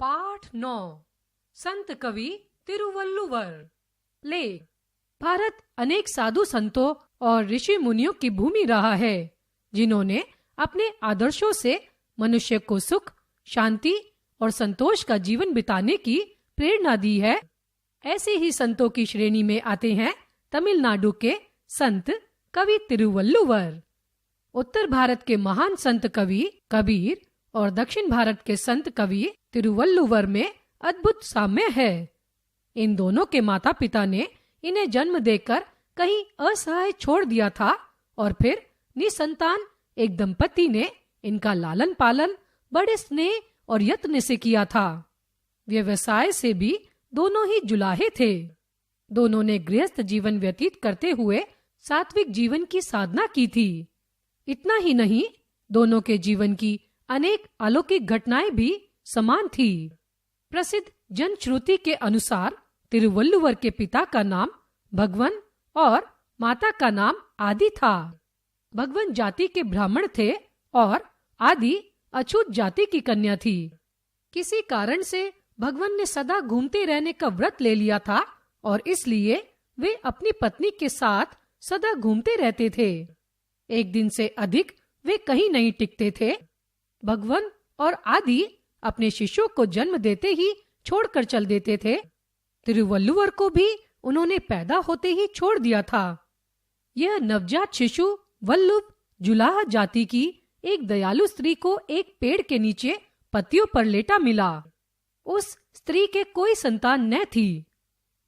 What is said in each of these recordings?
पाठ 9 संत कवि तिरुवल्लुवर। लेख। भारत अनेक साधु संतों और ऋषि मुनियों की भूमि रहा है, जिन्होंने अपने आदर्शों से मनुष्य को सुख, शांति और संतोष का जीवन बिताने की प्रेरणा दी है। ऐसे ही संतों की श्रेणी में आते हैं तमिलनाडु के संत कवि तिरुवल्लुवर। उत्तर भारत के महान संत कवि कबीर और दक्षिण भारत के संत कवि तिरुवल्लुवर में अद्भुत साम्य है। इन दोनों के माता पिता ने इन्हें जन्म देकर कहीं असहाय छोड़ दिया था और फिर निसंतान एक दंपति ने इनका लालन पालन बड़े स्नेह और यत्न से किया था। व्यवसाय से भी दोनों ही जुलाहे थे। दोनों ने गृहस्थ जीवन व्यतीत करते हुए सात्विक जीवन की साधना की थी। इतना ही नहीं, दोनों के जीवन की अनेक अलौकिक घटनाएं भी समान थी। प्रसिद्ध जनश्रुति के अनुसार तिरुवल्लुवर के पिता का नाम भगवन और माता का नाम आदि था। भगवन जाति के ब्राह्मण थे और आदि अछूत जाति की कन्या थी। किसी कारण से भगवन ने सदा घूमते रहने का व्रत ले लिया था और इसलिए वे अपनी पत्नी के साथ सदा घूमते रहते थे। एक दिन से अधिक वे कहीं नहीं टिकते थे। भगवन और आदि अपने शिष्यों को जन्म देते ही छोड़कर चल देते थे। तिरुवल्लुवर को भी उन्होंने पैदा होते ही छोड़ दिया था। यह नवजात शिशु वल्लभ जुलाह जाति की एक दयालु स्त्री को एक पेड़ के नीचे पत्तियों पर लेटा मिला। उस स्त्री के कोई संतान न थी।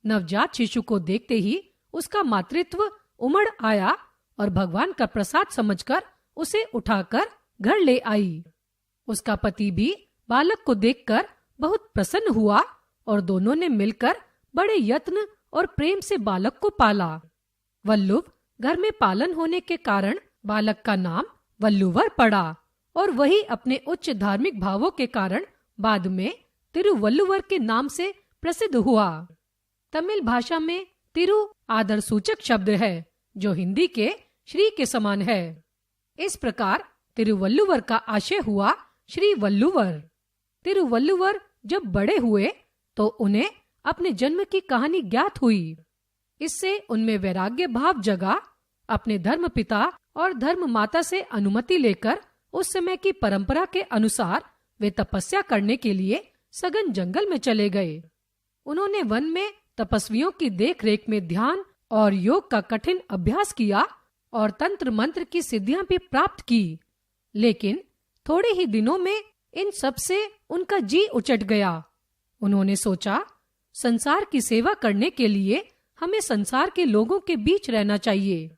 नवजात शिशु को देखते ही उसका मातृत्व उमड़ आया और भगवान का प्रसाद समझकर उसे उठाकर घर ले आई। उसका पति भी बालक को देखकर बहुत प्रसन्न हुआ और दोनों ने मिलकर बड़े यत्न और प्रेम से बालक को पाला। वल्लभ घर में पालन होने के कारण बालक का नाम वल्लुवर पड़ा और वही अपने उच्च धार्मिक भावों के कारण बाद में तिरुवल्लुवर के नाम से प्रसिद्ध हुआ। तमिल भाषा में तिरु आदर सूचक शब्द है, जो हिंदी के श्री के समान है। इस प्रकार तिरुवल्लुवर का आशय हुआ श्री वल्लुवर। तिरुवल्लुवर जब बड़े हुए तो उन्हें अपने जन्म की कहानी ज्ञात हुई। इससे उनमें वैराग्य भाव जगा। अपने धर्म पिता और धर्म माता से अनुमति लेकर उस समय की परंपरा के अनुसार वे तपस्या करने के लिए सघन जंगल में चले गए। उन्होंने वन में तपस्वियों की देखरेख में ध्यान और योग का कठिन अभ्यास किया और तंत्र मंत्र की सिद्धियां भी प्राप्त की। लेकिन थोड़े ही दिनों में इन सब से उनका जी उचट गया। उन्होंने सोचा, संसार की सेवा करने के लिए हमें संसार के लोगों के बीच रहना चाहिए।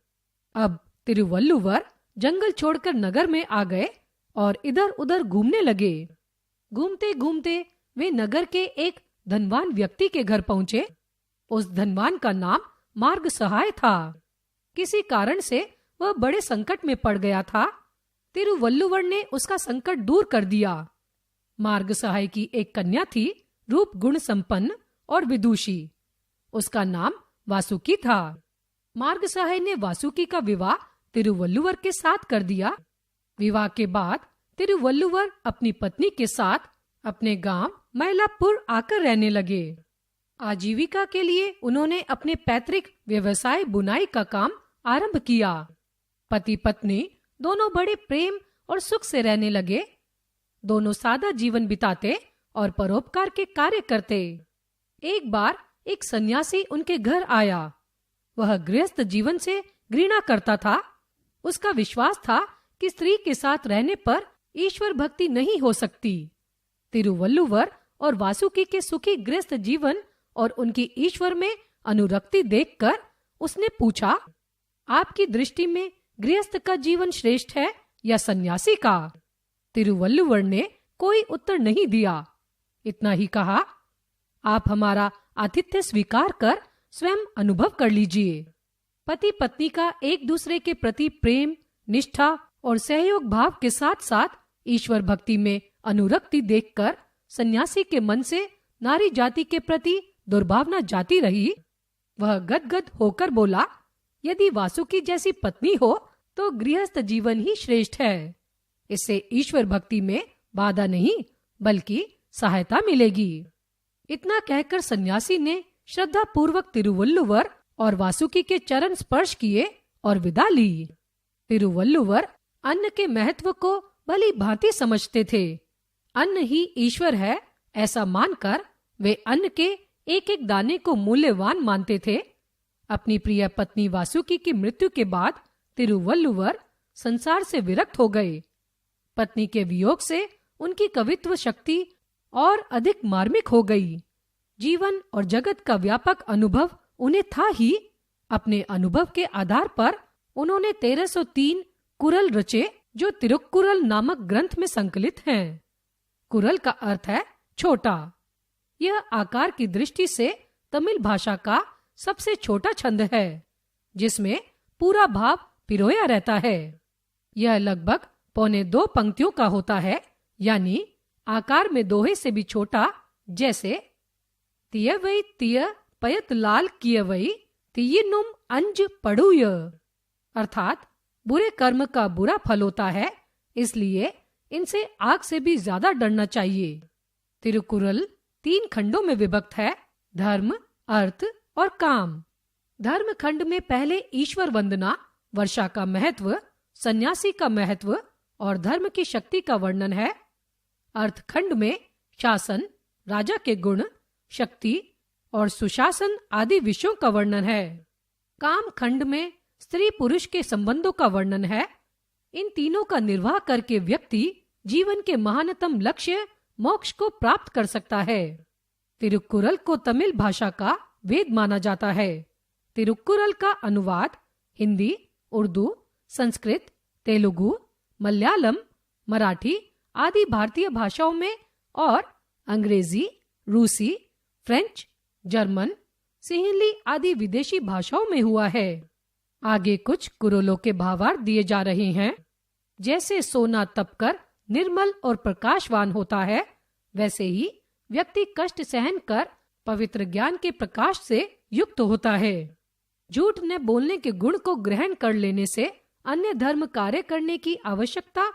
अब तिरुवल्लुवर जंगल छोड़कर नगर में आ गए और इधर उधर घूमने लगे। घूमते घूमते वे नगर के एक धनवान व्यक्ति के घर पहुंचे। उस धनवान का नाम मार्ग सहाय था। किसी कारण से वह बड़े संकट में पड़ गया था। तिरुवल्लुवर ने उसका संकट दूर कर दिया। मार्ग सहाय की एक कन्या थी, रूप गुण संपन्न और विदुषी। उसका नाम वासुकी था। मार्ग सहाय ने वासुकी का विवाह तिरुवल्लुवर के साथ कर दिया। विवाह के बाद तिरुवल्लुवर अपनी पत्नी के साथ अपने गांव मैलापुर आकर रहने लगे। आजीविका के लिए उन्होंने अपने पैतृक व्यवसाय बुनाई का काम आरंभ किया। पति पत्नी दोनों बड़े प्रेम और सुख से रहने लगे। दोनों सादा जीवन बिताते और परोपकार के कार्य करते। एक बार एक सन्यासी उनके घर आया। वह गृहस्थ जीवन से घृणा करता था। उसका विश्वास था कि स्त्री के साथ रहने पर ईश्वर भक्ति नहीं हो सकती। तिरुवल्लुवर और वासुकी के सुखी गृहस्थ जीवन और उनकी ईश्वर में अनुरक्ति देखकर उसने पूछा, आपकी दृष्टि में गृहस्थ का जीवन श्रेष्ठ है या सन्यासी का? तिरुवल्लुवर ने कोई उत्तर नहीं दिया। इतना ही कहा, आप हमारा आतिथ्य स्वीकार कर स्वयं अनुभव कर लीजिए। पति पत्नी का एक दूसरे के प्रति प्रेम, निष्ठा और सहयोग भाव के साथ साथ ईश्वर भक्ति में अनुरक्ति देखकर सन्यासी के मन से नारी जाति के प्रति दुर्भावना जाती रही। वह गदगद होकर बोला, यदि वासुकी जैसी पत्नी हो तो गृहस्थ जीवन ही श्रेष्ठ है। इससे ईश्वर भक्ति में बाधा नहीं बल्कि सहायता मिलेगी। इतना कहकर सन्यासी ने श्रद्धा पूर्वक तिरुवल्लुवर और वासुकी के चरण स्पर्श किए और विदा ली। तिरुवल्लुवर अन्न के महत्व को भली भांति समझते थे। अन्न ही ईश्वर है, ऐसा मानकर वे अन्न के एक एक दाने को मूल्यवान मानते थे। अपनी प्रिय पत्नी वासुकी की मृत्यु के बाद तिरुवल्लुवर संसार से विरक्त हो गए। पत्नी के वियोग से उनकी कवित्व शक्ति और अधिक मार्मिक हो गई। जीवन और जगत का व्यापक अनुभव उन्हें था ही। अपने अनुभव के आधार पर उन्होंने 1303 कुरल रचे, जो तिरुक्कुरल नामक ग्रंथ में संकलित हैं। कुरल का अर्थ है छोटा। यह आकार की दृष्टि से तमिल भाषा का सबसे छोटा छंद है, जिसमें पूरा भाव पिरोया रहता है। यह लगभग 1.25 पंक्तियों का होता है, यानी आकार में दोहे से भी छोटा, जैसे तियवई तिय पयत लाल कियवई तियिनुम अंज पड़ुय, अर्थात बुरे कर्म का बुरा फल होता है, इसलिए इनसे आग से भी ज्यादा डरना चाहिए। तिरुकुरल 3 खंडों में विभक्त है, धर्म, अर्थ और काम। धर्म खंड में पहले ईश्वर वंदना, वर्षा का महत्व, सन्यासी का महत्व और धर्म की शक्ति का वर्णन है। अर्थ खंड में शासन, राजा के गुण, शक्ति और सुशासन आदि विषयों का वर्णन है। काम खंड में स्त्री पुरुष के संबंधों का वर्णन है। इन तीनों का निर्वाह करके व्यक्ति जीवन के महानतम लक्ष्य मोक्ष को प्राप्त कर सकता है। तिरुक्कुरल को तमिल भाषा का वेद माना जाता है। तिरुक्कुरल का अनुवाद हिंदी, उर्दू, संस्कृत, तेलुगु, मलयालम, मराठी आदि भारतीय भाषाओं में और अंग्रेजी, रूसी, फ्रेंच, जर्मन, सिंहली आदि विदेशी भाषाओं में हुआ है। आगे कुछ कुरलों के भावार्थ दिए जा रहे हैं। जैसे सोना तपकर निर्मल और प्रकाशवान होता है, वैसे ही व्यक्ति कष्ट सहन कर पवित्र ज्ञान के प्रकाश से युक्त होता है। झूठ न बोलने के गुण को ग्रहण कर लेने से अन्य धर्म कार्य करने की आवश्यकता